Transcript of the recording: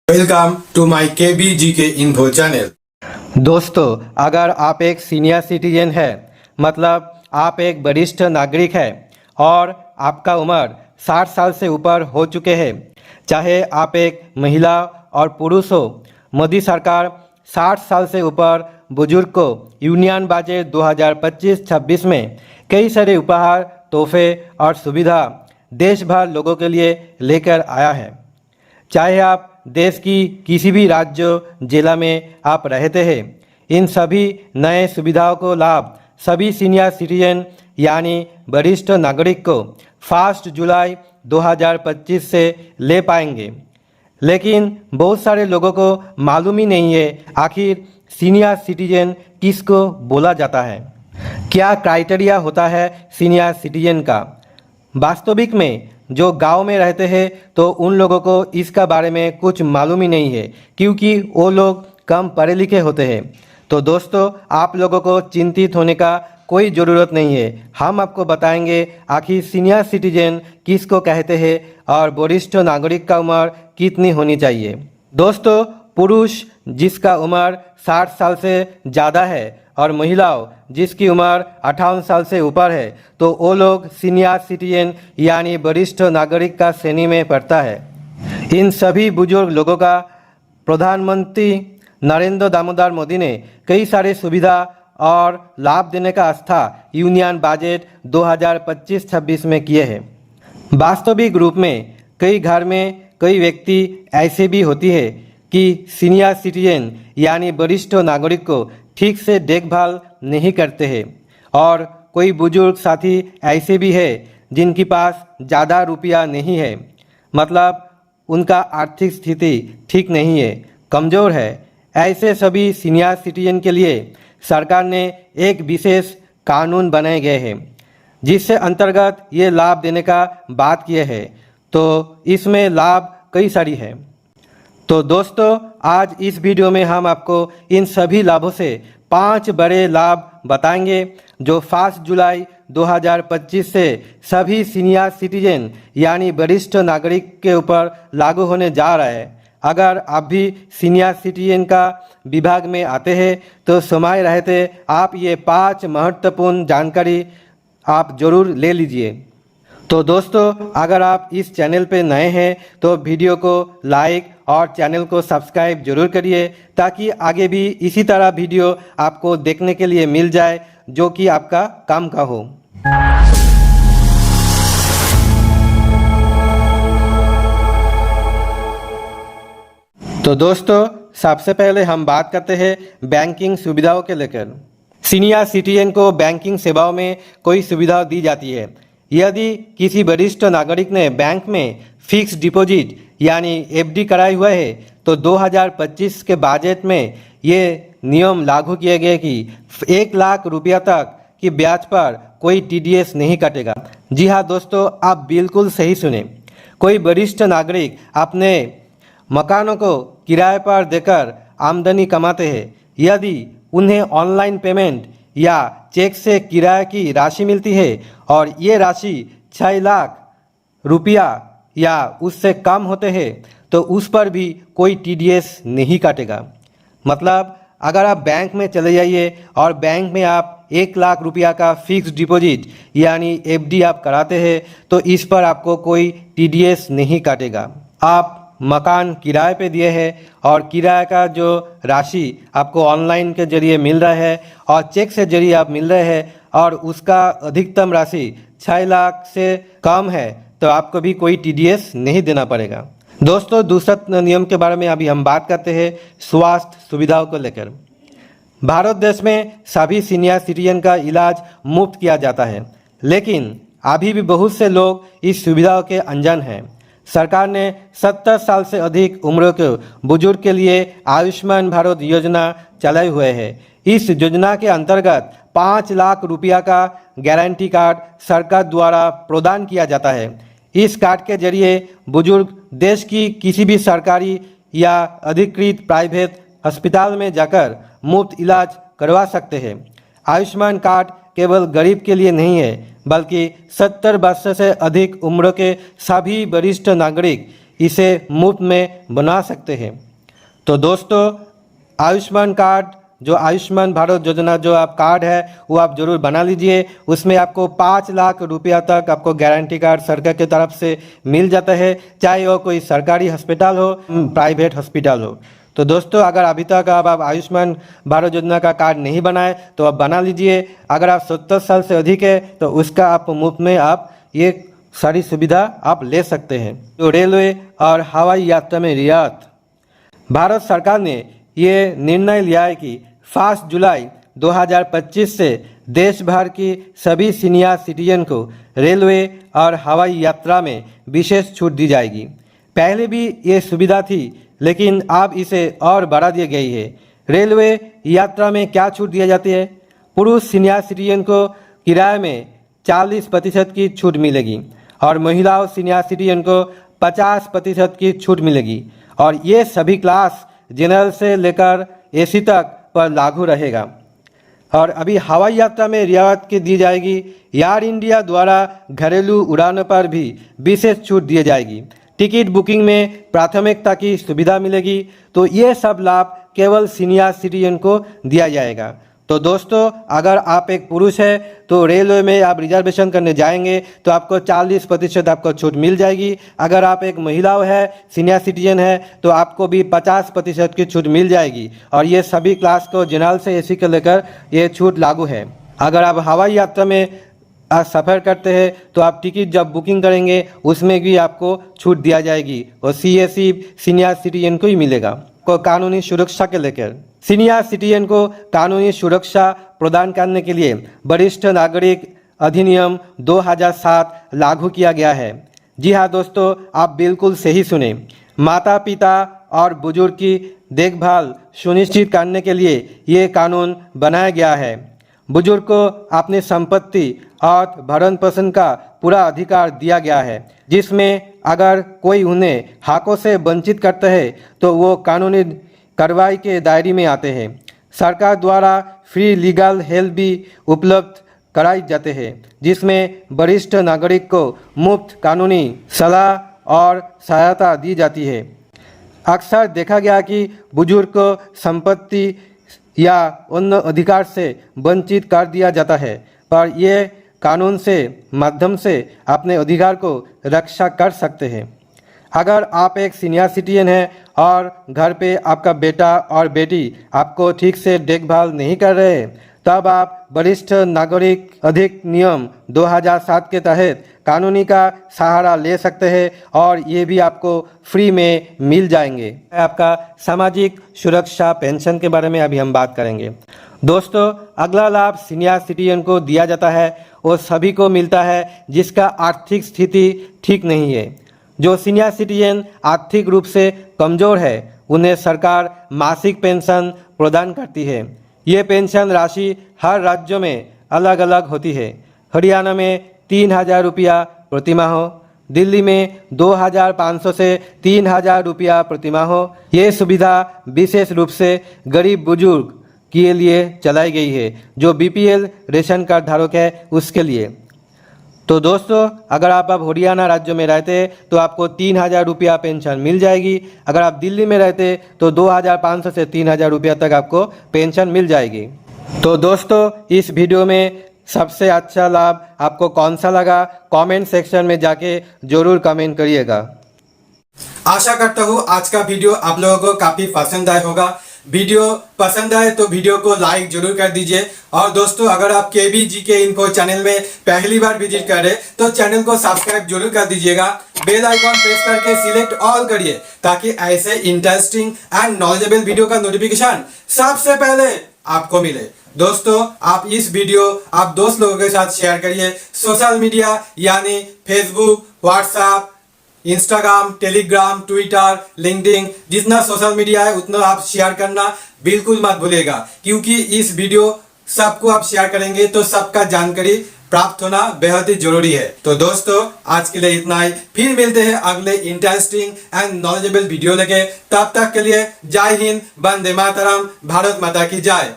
Welcome to my KBGK info channel. दोस्तों, अगर आप एक सीनियर सिटीजन है, मतलब आप एक वरिष्ठ नागरिक है और आपका उम्र 60 साल से ऊपर हो चुके हैं, चाहे आप एक महिला और पुरुष हो, मोदी सरकार 60 साल से ऊपर बुजुर्ग को यूनियन बजट 2025-26 में कई सारे उपहार, तोहफे और सुविधा देश भर लोगों के लिए लेकर आया है। चाहे आप देश की किसी भी राज्य जिला में आप रहते हैं, इन सभी नए सुविधाओं को लाभ सभी सीनियर सिटीजन यानी वरिष्ठ नागरिक को 1 जुलाई 2025 से ले पाएंगे। लेकिन बहुत सारे लोगों को मालूम ही नहीं है आखिर सीनियर सिटीजन किसको बोला जाता है, क्या क्राइटेरिया होता है सीनियर सिटीजन का। वास्तविक में जो गांव में रहते हैं तो उन लोगों को इसका बारे में कुछ मालूम ही नहीं है, क्योंकि वो लोग कम पढ़े लिखे होते हैं। तो दोस्तों, आप लोगों को चिंतित होने का कोई ज़रूरत नहीं है। हम आपको बताएंगे आखिर सीनियर सिटीजन किसको कहते हैं और वरिष्ठ नागरिक का उम्र कितनी होनी चाहिए। दोस्तों, पुरुष जिसका उम्र 60 साल से ज़्यादा है और महिलाओं जिसकी उम्र 58 साल से ऊपर है, तो वो लोग सीनियर सिटीजन यानी वरिष्ठ नागरिक का श्रेणी में पड़ता है। इन सभी बुजुर्ग लोगों का प्रधानमंत्री नरेंद्र दामोदर मोदी ने कई सारे सुविधा और लाभ देने का आस्था यूनियन बजट 2025-26 में किए हैं। वास्तविक रूप में कई घर में कई व्यक्ति ऐसे भी होती है कि सीनियर सिटीजन यानी वरिष्ठ नागरिक को ठीक से देखभाल नहीं करते हैं, और कोई बुजुर्ग साथी ऐसे भी है जिनके पास ज़्यादा रुपया नहीं है, मतलब उनका आर्थिक स्थिति ठीक नहीं है, कमज़ोर है। ऐसे सभी सीनियर सिटीजन के लिए सरकार ने एक विशेष कानून बनाए गए हैं, जिससे अंतर्गत ये लाभ देने का बात किए हैं। तो इसमें लाभ कई सारी है। तो दोस्तों, आज इस वीडियो में हम आपको इन सभी लाभों से 5 बड़े लाभ बताएंगे जो 1 जुलाई 2025 से सभी सीनियर सिटीजन यानी वरिष्ठ नागरिक के ऊपर लागू होने जा रहा है। अगर आप भी सीनियर सिटीजन का विभाग में आते हैं तो समय रहते आप ये 5 महत्वपूर्ण जानकारी आप जरूर ले लीजिए। तो दोस्तों, अगर आप इस चैनल पे नए हैं तो वीडियो को लाइक और चैनल को सब्सक्राइब जरूर करिए, ताकि आगे भी इसी तरह वीडियो आपको देखने के लिए मिल जाए जो कि आपका काम का हो। तो दोस्तों, सबसे पहले हम बात करते हैं बैंकिंग सुविधाओं के लेकर। सीनियर सिटीजन को बैंकिंग सेवाओं में कोई सुविधा दी जाती है। यदि किसी वरिष्ठ नागरिक ने बैंक में फिक्स डिपॉजिट यानी FD कराए हुए है तो 2025 के बजट में ये नियम लागू किए गए कि 1 लाख रुपया तक की ब्याज पर कोई TDS नहीं कटेगा। जी हाँ दोस्तों, आप बिल्कुल सही सुने। कोई वरिष्ठ नागरिक अपने मकानों को किराए पर देकर आमदनी कमाते हैं। यदि उन्हें ऑनलाइन पेमेंट या चेक से किराए की राशि मिलती है और ये राशि 6 लाख रुपया या उससे कम होते हैं तो उस पर भी कोई TDS नहीं काटेगा। मतलब अगर आप बैंक में चले जाइए और बैंक में आप 1 लाख रुपया का फिक्स डिपॉजिट यानी FD आप कराते हैं तो इस पर आपको कोई TDS नहीं काटेगा। आप मकान किराए पे दिए हैं और किराए का जो राशि आपको ऑनलाइन के जरिए मिल रहा है और चेक से जरिए आप मिल रहे हैं और उसका अधिकतम राशि 6 लाख से कम है तो आपको भी कोई TDS नहीं देना पड़ेगा। दोस्तों, दूसरा नियम के बारे में अभी हम बात करते हैं स्वास्थ्य सुविधाओं को लेकर। भारत देश में सभी सीनियर सिटीजन का इलाज मुफ्त किया जाता है, लेकिन अभी भी बहुत से लोग इस सुविधाओं के अनजान हैं। सरकार ने 70 साल से अधिक उम्र के बुजुर्ग के लिए आयुष्मान भारत योजना चलाई हुए है। इस योजना के अंतर्गत 5 लाख रुपया का गारंटी कार्ड सरकार द्वारा प्रदान किया जाता है। इस कार्ड के जरिए बुजुर्ग देश की किसी भी सरकारी या अधिकृत प्राइवेट अस्पताल में जाकर मुफ्त इलाज करवा सकते हैं। आयुष्मान कार्ड केवल गरीब के लिए नहीं है, बल्कि 70 वर्ष से अधिक उम्र के सभी वरिष्ठ नागरिक इसे मुफ्त में बना सकते हैं। तो दोस्तों, आयुष्मान कार्ड, जो आयुष्मान भारत योजना जो आप कार्ड है वो आप जरूर बना लीजिए। उसमें आपको 5 लाख रुपया तक आपको गारंटी कार्ड सरकार की तरफ से मिल जाता है, चाहे वो कोई सरकारी अस्पताल हो, प्राइवेट हॉस्पिटल हो। तो दोस्तों, अगर अभी तक आप आयुष्मान भारत योजना का कार्ड नहीं बनाए तो आप बना लीजिए। अगर आप 70 साल से अधिक है तो उसका आप मुफ्त में आप ये सारी सुविधा आप ले सकते हैं। तो रेलवे और हवाई यात्रा में रियायत, भारत सरकार ने ये निर्णय लिया है कि 5 जुलाई 2025 से देश भर की सभी सीनियर सिटीजन को रेलवे और हवाई यात्रा में विशेष छूट दी जाएगी। पहले भी ये सुविधा थी, लेकिन अब इसे और बढ़ा दी गई है। रेलवे यात्रा में क्या छूट दिया जाती है? पुरुष सीनियर सिटीजन को किराए में 40% की छूट मिलेगी और महिलाओं सीनियर सिटीजन को 50% की छूट मिलेगी। और ये सभी क्लास जनरल से लेकर एसी तक पर लागू रहेगा। और अभी हवाई यात्रा में रियायत की दी जाएगी। एयर इंडिया द्वारा घरेलू उड़ानों पर भी विशेष छूट दी जाएगी। टिकट बुकिंग में प्राथमिकता की सुविधा मिलेगी। तो ये सब लाभ केवल सीनियर सिटीजन को दिया जाएगा। तो दोस्तों, अगर आप एक पुरुष है तो रेलवे में आप रिजर्वेशन करने जाएंगे तो आपको 40% आपको छूट मिल जाएगी। अगर आप एक महिला है, सीनियर सिटीजन है, तो आपको भी 50% की छूट मिल जाएगी। और ये सभी क्लास को जनरल से एसी को लेकर ये छूट लागू है। अगर आप हवाई यात्रा में सफ़र करते हैं तो आप टिकट जब बुकिंग करेंगे उसमें भी आपको छूट दिया जाएगी और सीएससी सीनियर सिटीजन को ही मिलेगा। को कानूनी सुरक्षा के लेकर, सीनियर सिटीजन को कानूनी सुरक्षा प्रदान करने के लिए वरिष्ठ नागरिक अधिनियम 2007 लागू किया गया है। जी हाँ दोस्तों, आप बिल्कुल सही सुने। माता पिता और बुजुर्ग की देखभाल सुनिश्चित करने के लिए ये कानून बनाया गया है। बुजुर्ग को अपनी संपत्ति और भरण पोषण का पूरा अधिकार दिया गया है, जिसमें अगर कोई उन्हें हकों से वंचित करता है तो वो कानूनी कार्रवाई के दायरे में आते हैं। सरकार द्वारा फ्री लीगल हेल्प भी उपलब्ध कराए जाते हैं, जिसमें वरिष्ठ नागरिक को मुफ्त कानूनी सलाह और सहायता दी जाती है। अक्सर देखा गया कि बुजुर्ग को संपत्ति या अन्य अधिकार से वंचित कर दिया जाता है, पर यह कानून से माध्यम से अपने अधिकार को रक्षा कर सकते हैं। अगर आप एक सीनियर सिटीजन हैं और घर पे आपका बेटा और बेटी आपको ठीक से देखभाल नहीं कर रहे, तब आप वरिष्ठ नागरिक अधिनियम 2007 के तहत कानूनी का सहारा ले सकते हैं और ये भी आपको फ्री में मिल जाएंगे। आपका सामाजिक सुरक्षा पेंशन के बारे में अभी हम बात करेंगे। दोस्तों, अगला लाभ सीनियर सिटीजन को दिया जाता है वो सभी को मिलता है जिसका आर्थिक स्थिति ठीक नहीं है। जो सीनियर सिटीजन आर्थिक रूप से कमज़ोर है उन्हें सरकार मासिक पेंशन प्रदान करती है। ये पेंशन राशि हर राज्य में अलग अलग होती है। हरियाणा में 3,000 रुपया प्रतिमाह, दिल्ली में 2,500 से 3,000 रुपया प्रतिमाह। ये सुविधा विशेष रूप से गरीब बुजुर्ग के लिए चलाई गई है, जो बीपीएल रेशन कार्ड धारक है उसके लिए। तो दोस्तों, अगर आप हरियाणा राज्य में रहते तो आपको 3,000 रुपया पेंशन मिल जाएगी। अगर आप दिल्ली में रहते तो 2,500 से 3,000 रुपया तक आपको पेंशन मिल जाएगी। तो दोस्तों, इस वीडियो में सबसे अच्छा लाभ आपको कौन सा लगा, कमेंट सेक्शन में जाके जरूर कमेंट करिएगा। आशा करता हूँ आज का वीडियो आप लोगों को काफी पसंद आया होगा। वीडियो पसंद आए तो वीडियो को लाइक जरूर कर दीजिए। और दोस्तों, अगर आप केबीजी के इन्फो चैनल में पहली बार विजिट कर रहे तो चैनल को सब्सक्राइब जरूर कर दीजिएगा। बेल आइकॉन प्रेस करके सिलेक्ट ऑल करिए ताकि ऐसे इंटरेस्टिंग एंड नॉलेजेबल वीडियो का नोटिफिकेशन सबसे पहले आपको मिले। दोस्तों, आप इस वीडियो आप दोस्त लोगों के साथ शेयर करिए। सोशल मीडिया यानी Facebook, WhatsApp, Instagram, Telegram, Twitter, LinkedIn, जितना सोशल मीडिया है उतना आप शेयर करना बिल्कुल मत भूलिएगा, क्योंकि इस वीडियो सबको आप शेयर करेंगे तो सबका जानकारी प्राप्त होना बेहद ही जरूरी है। तो दोस्तों, आज के लिए इतना ही। फिर मिलते हैं अगले इंटरेस्टिंग एंड नॉलेजेबल वीडियो लेके। तब तक के लिए जय हिंद, वंदे मातरम, भारत माता की जय।